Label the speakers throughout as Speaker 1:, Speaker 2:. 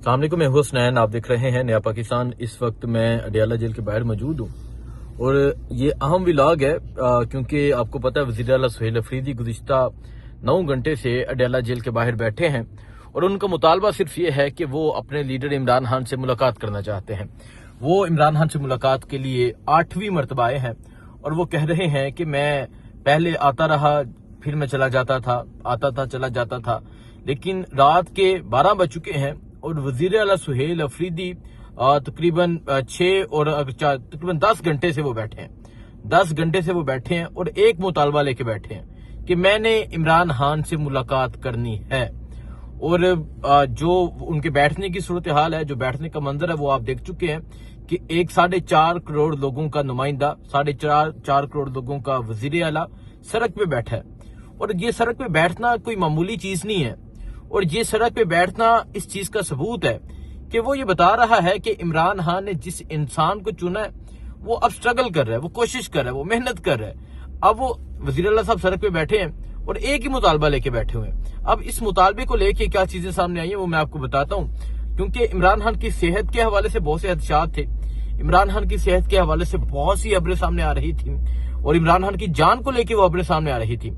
Speaker 1: अस्सलामुअलैकुम, मैं हुसनैन। आप देख रहे हैं नया पाकिस्तान। इस वक्त मैं अडियाला जेल के बाहर मौजूद हूँ और ये अहम व्लॉग है क्योंकि आपको पता है वज़ीर आला सुहेल अफरीदी गुज़िश्ता 9 घंटे से अडियाला जेल के बाहर बैठे हैं और उनका मुतालबा सिर्फ ये है कि वो अपने लीडर इमरान खान से मुलाकात करना चाहते हैं। वो इमरान खान से मुलाकात के लिए 8वीं मरतबा आए हैं और वो कह रहे हैं कि मैं पहले आता रहा, फिर मैं चला जाता था, आता था चला जाता था, लेकिन रात के 12 बज चुके हैं और वज़ीर आला सुहेल अफरीदी तकरीबन 6 और तकरीबन 10 घंटे से वो बैठे हैं। 10 घंटे से वो बैठे हैं और एक मुतालबा लेके बैठे हैं कि मैंने इमरान खान से मुलाकात करनी है। और जो उनके बैठने की सूरत हाल है, जो बैठने का मंजर है, वो आप देख चुके हैं कि 4.5 करोड़ लोगों का नुमाइंदा, 4.5 करोड़ लोगों का वज़ीर आला सड़क पे बैठा है। और ये सड़क पे बैठना कोई मामूली चीज नहीं है और ये सड़क पे बैठना इस चीज का सबूत है कि वो ये बता रहा है कि इमरान खान ने जिस इंसान को चुना है वो अब स्ट्रगल कर रहा है, वो कोशिश कर रहा है, वो मेहनत कर रहा है। अब वो वज़ीर आला साहब सड़क पे बैठे हैं और एक ही मुतालबा लेके बैठे हुए हैं। अब इस मुतालबे को लेके क्या चीजें सामने आई है वो मैं आपको बताता हूँ, क्योंकि इमरान खान की सेहत के हवाले से बहुत से खदशात थे। इमरान खान की सेहत के हवाले से बहुत सी खबरें सामने आ रही थी और इमरान खान की जान को लेकर वो खबरें सामने आ रही थी।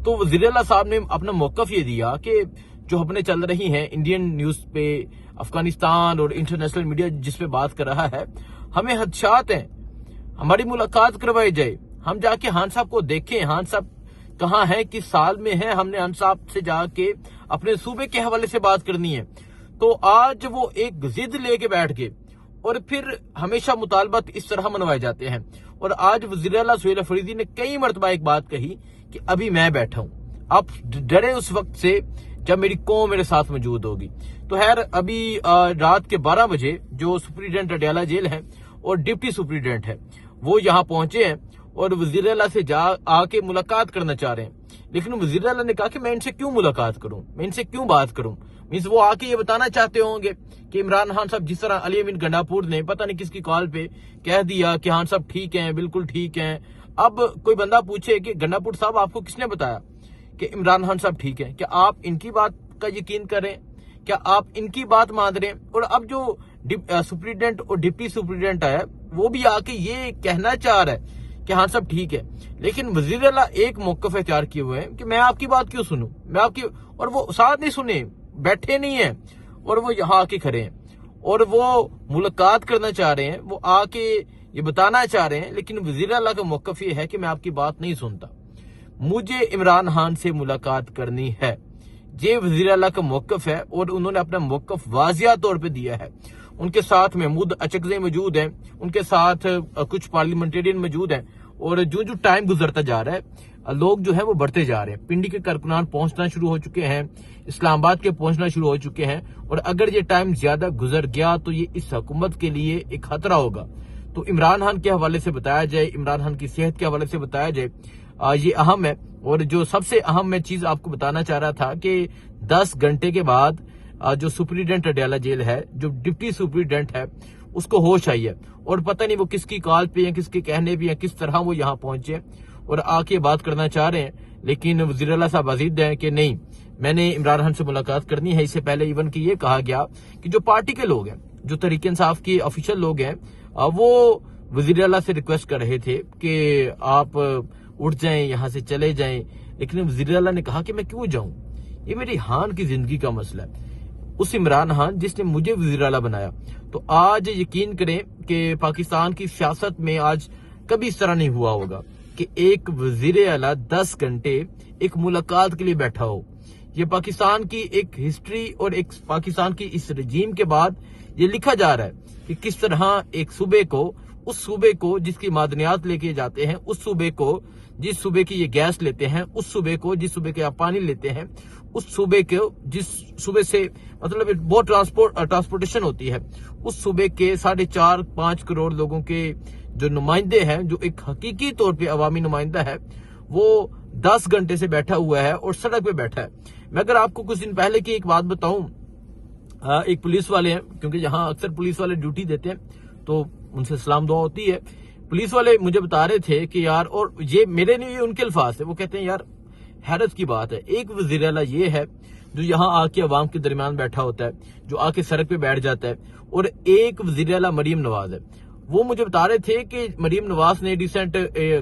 Speaker 1: तो वज़ीर आला साहब ने अपना मौकफ ये दिया कि जो खबरें चल रही हैं इंडियन न्यूज पे, अफगानिस्तान और इंटरनेशनल मीडिया जिस पे बात कर रहा है, हमें खदशात हैं, हमारी मुलाकात करवाई जाए, हम जाके खान साहब को देखें, खान साहब कहाँ है, किस साल में है, हमने खान साहब से जाके अपने सूबे के हवाले से बात करनी है। तो आज वो एक जिद लेके बैठ गए और फिर हमेशा मुतालबात इस तरह मनवाए जाते हैं। और आज वज़ीर आला सुहेल अफरीदी ने कई मरतबा एक बात कही कि अभी मैं बैठा हूं, आप डरे उस वक्त से जब मेरी कौम मेरे साथ मौजूद होगी। तो खैर अभी रात के 12 बजे जो सुप्रीडेंट अडियाला जेल है और डिप्टी सुप्रीडेंट है वो यहाँ पहुंचे हैं और वज़ीर आला से आके मुलाकात करना चाह रहे हैं। लेकिन वज़ीर आला ने कहा कि मैं इनसे क्यों मुलाकात करूं, मैं इनसे क्यों बात करूं। मीन्स वो आके ये बताना चाहते होंगे कि इमरान खान साहब, जिस तरह अली अमीन गंडापुर ने पता नहीं किसकी कॉल पे कह दिया कि खान साहब ठीक हैं, बिल्कुल ठीक हैं। अब कोई बंदा पूछे कि गंडापुर साहब आपको किसने बताया कि इमरान खान साहब ठीक है, क्या आप इनकी बात का यकीन करें, क्या आप इनकी बात मान रहे हैं। और अब जो सुप्रीडेंट और डिप्टी सुप्रीडेंट आया वो भी आके ये कहना चाह रहा है कि हाँ सब ठीक है, लेकिन वज़ीर आला एक मौक़िफ़ इख्तियार किए हुए हैं कि मैं आपकी बात क्यों सुनूं, मैं आपकी। और वो साथ नहीं सुने, बैठे नहीं है और वो यहाँ आके खड़े हैं और वो मुलाकात करना चाह रहे हैं, वो आके ये बताना चाह रहे हैं। लेकिन वज़ीर आला का मौक़िफ़ ये है कि मैं आपकी बात नहीं सुनता, मुझे इमरान खान से मुलाकात करनी है। ये वज़ीर आला का मौक़िफ़ है और उन्होंने अपना मौक़िफ़ वाज़िया तौर पे दिया है। उनके साथ महमूद अचकज़ई मौजूद हैं, उनके साथ कुछ पार्लियामेंटेरियन मौजूद हैं और जो जो टाइम गुजरता जा रहा है लोग जो है वो बढ़ते जा रहे हैं। पिंडी के कारकुनान पहुंचना शुरू हो चुके हैं, इस्लामाबाद के पहुंचना शुरू हो चुके हैं और अगर ये टाइम ज्यादा गुजर गया तो ये इस हुकूमत के लिए एक खतरा होगा। तो इमरान खान के हवाले से बताया जाए, इमरान खान की सेहत के हवाले से बताया जाए, ये अहम है। और जो सबसे अहम मैं चीज आपको बताना चाह रहा था कि 10 घंटे के बाद जो सुप्रीडेंट अडियाला जेल है, जो डिप्टी सुप्रीडेंट है, उसको होश आई है और पता नहीं वो किसकी कॉल पे या किसके कहने पे या किस तरह वो यहाँ पहुंचे और आके बात करना चाह रहे हैं। लेकिन वज़ीर आला साहब अजीद है कि नहीं, मैंने इमरान खान से मुलाकात करनी है। इससे पहले इवन की ये कहा गया कि जो पार्टी के लोग हैं, जो तहरीक इंसाफ के ऑफिशियल लोग हैं, वो वज़ीर आला से रिक्वेस्ट कर रहे थे कि आप उठ जाएं, यहाँ से चले जाएं। लेकिन वज़ीर आला ने कहा कि मैं क्यों जाऊं, ये मेरी खान की जिंदगी का मसला है, उस इमरान खान जिसने मुझे वज़ीर आला बनाया। तो आज यकीन करें कि पाकिस्तान की सियासत में आज कभी इस तरह नहीं हुआ होगा कि एक वज़ीर आला 10 घंटे एक मुलाकात के लिए बैठा हो। ये पाकिस्तान की एक हिस्ट्री और एक पाकिस्तान की इस रजीम के बाद ये लिखा जा रहा है कि किस तरह एक सूबे को, उस सूबे को जिसकी मादनियात लेके जाते हैं, उस सूबे को जिस सूबे की ये गैस लेते हैं, उस सूबे को जिस सूबे के आप पानी लेते हैं, उस सूबे को जिस सूबे से मतलब बहुत ट्रांसपोर्टेशन होती है, उस सूबे के 4.5-5 करोड़ लोगों के जो नुमाइंदे हैं, जो एक हकीकी तौर पे अवामी नुमाइंदा है, वो 10 घंटे से बैठा हुआ है और सड़क पे बैठा है। मैं अगर आपको कुछ दिन पहले की एक बात बताऊं, एक पुलिस वाले हैं, क्योंकि यहाँ अक्सर पुलिस वाले ड्यूटी देते हैं तो उनसे सलाम दुआ होती है। पुलिस वाले मुझे बता रहे थे कि यार, और ये मेरे नहीं, उनके अल्फाज थे, वो कहते हैं यार हैरत की बात है, एक वज़ीर आला ये है जो यहाँ आके अवाम के दरमियान बैठा होता है, जो आके सड़क पे बैठ जाता है। और एक वज़ीर आला मरीम नवाज है, वो मुझे बता रहे थे कि मरीम नवाज ने रिसेंट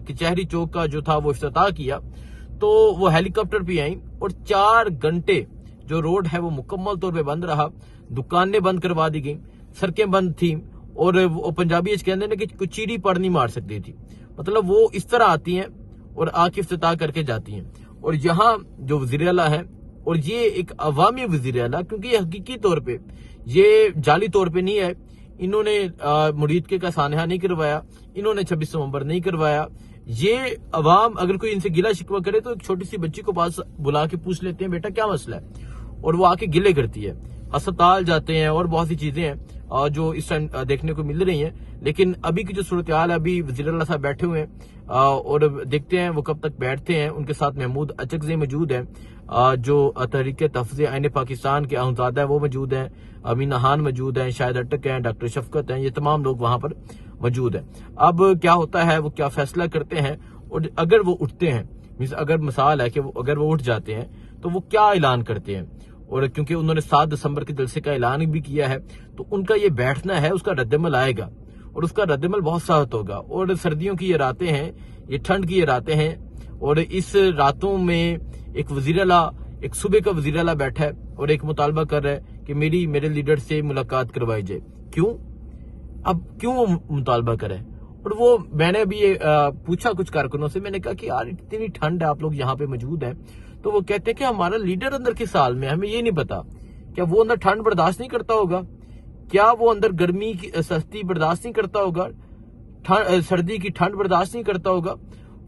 Speaker 1: कचहरी चौक का जो था वो इफ्तिताह किया, तो वो हेलीकॉप्टर पे आई और 4 घंटे जो रोड है वो मुकम्मल तौर पे बंद रहा, दुकानें बंद करवा दी गई, सड़कें बंद थी। और वो पंजाबी कहते हैं कि कुछ चीड़ी पड़ नहीं मार सकती थी। मतलब वो इस तरह आती हैं और आके इफ्तिताह करके जाती हैं। और यहाँ जो वज़ीर आला है, और ये एक अवामी वज़ीर आला, क्योंकि ये हकीकी तौर पे, ये जाली तौर पे नहीं है। इन्होंने मुरीद का सानहा नहीं करवाया, इन्होंने 26 नवंबर नहीं करवाया। ये अवाम अगर कोई इनसे गिला शिकवा करे तो एक छोटी सी बच्ची को पास बुला के पूछ लेते हैं, बेटा क्या मसला है, और वो आके गिले करती है। अस्पताल जाते हैं और बहुत सी चीजें हैं जो इस टाइम देखने को मिल रही हैं। लेकिन अभी की जो सूरत हाल है, अभी वज़ीर आला साहब बैठे हुए हैं और देखते हैं वो कब तक बैठते हैं। उनके साथ महमूद अचकज़ई मौजूद हैं, जो तहरीक तहफ़्ज़ुज़ आईन पाकिस्तान के अहमज़ादा है वो मौजूद हैं, अमीना खान मौजूद हैं, शाहिद अटक हैं, डॉक्टर शफकत हैं, ये तमाम लोग वहां पर मौजूद हैं। अब क्या होता है, वो क्या फैसला करते हैं, और अगर वो उठते हैं, मीन्स अगर मिसाल है कि अगर वो उठ जाते हैं तो वो क्या ऐलान करते हैं। और क्योंकि उन्होंने 7 दिसंबर के जलसे का ऐलान भी किया है, तो उनका ये बैठना है, उसका रद्दमल आएगा और उसका रद्दमल बहुत सख्त होगा। और सर्दियों की ये रातें हैं, ये ठंड की ये रातें हैं, और इस रातों में एक वज़ीर आला, एक सूबे का वज़ीर आला बैठा है और एक मुतालबा कर रहा है कि मेरे लीडर से मुलाकात करवाई जाए। क्यों? अब क्यों वो मुतालबा करे? और वो मैंने अभी पूछा कुछ कारकुनों से, मैंने कहा कि यार इतनी ठंड है, आप लोग यहाँ पे मौजूद हैं, तो वो कहते हैं कि हमारा लीडर अंदर किस हाल में, हमें ये नहीं पता। क्या वो अंदर ठंड बर्दाश्त नहीं करता होगा? क्या वो अंदर गर्मी की सस्ती बर्दाश्त नहीं करता होगा? सर्दी की ठंड बर्दाश्त नहीं करता होगा?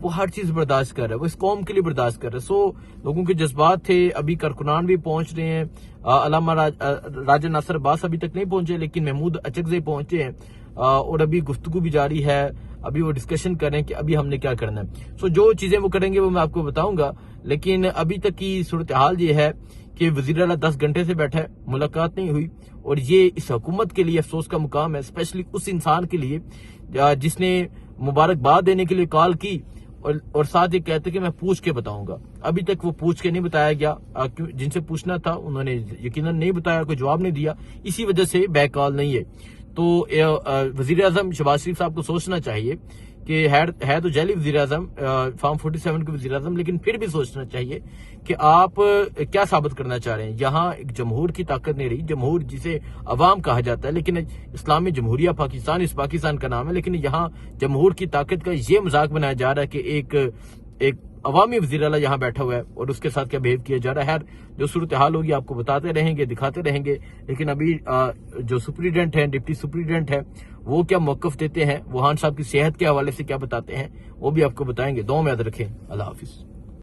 Speaker 1: वो हर चीज बर्दाश्त कर रहा है, वो इस कौम के लिए बर्दाश्त कर रहा है। सो लोगों के जज्बात थे, अभी कारकुनान भी पहुंच रहे हैं, अलामा राजा नासिर अब्बास अभी तक नहीं पहुंचे, लेकिन महमूद अचकज़ई पहुंचे हैं और अभी गुफ्तगू भी जारी है। अभी वो डिस्कशन कर रहे हैं कि अभी हमने क्या करना है। सो जो चीजें वो करेंगे वो मैं आपको बताऊंगा, लेकिन अभी तक की सूरत हाल ये है कि वज़ीर आला 10 घंटे से बैठा है, मुलाकात नहीं हुई। और ये इस हुकूमत के लिए अफसोस का मुकाम है, स्पेशली उस इंसान के लिए जिसने मुबारकबाद देने के लिए कॉल की और साथ ही कहते कि मैं पूछ के बताऊंगा। अभी तक वो पूछ के नहीं बताया गया, जिनसे पूछना था उन्होंने यकीनन नहीं बताया, कोई जवाब नहीं दिया, इसी वजह से बैक कॉल नहीं है। तो वज़ीर आज़म शहबाज शरीफ साहब को सोचना चाहिए कि है तो जैली वज़ीर आज़म, फॉर्म 47 के वज़ीर आज़म, लेकिन फिर भी सोचना चाहिए कि आप क्या साबित करना चाह रहे हैं। यहाँ एक जमहूर की ताकत नहीं रही, जमहूर जिसे अवाम कहा जाता है, लेकिन इस्लामी जमहूरिया पाकिस्तान इस पाकिस्तान का नाम है, लेकिन यहाँ जमहूर की ताकत का ये मजाक बनाया जा रहा है कि एक अवामी वज़ीर आला यहाँ बैठा हुआ है और उसके साथ क्या बिहेव किया जा रहा है। जो सूरत हाल होगी आपको बताते रहेंगे, दिखाते रहेंगे। लेकिन अभी जो सुप्रीडेंट है, डिप्टी सुप्रीडेंट है, वो क्या मौक़िफ़ देते हैं, वुहान साहब की सेहत के हवाले से क्या बताते हैं, वो भी आपको बताएंगे। दुआ में याद रखें। अल्लाह हाफिज।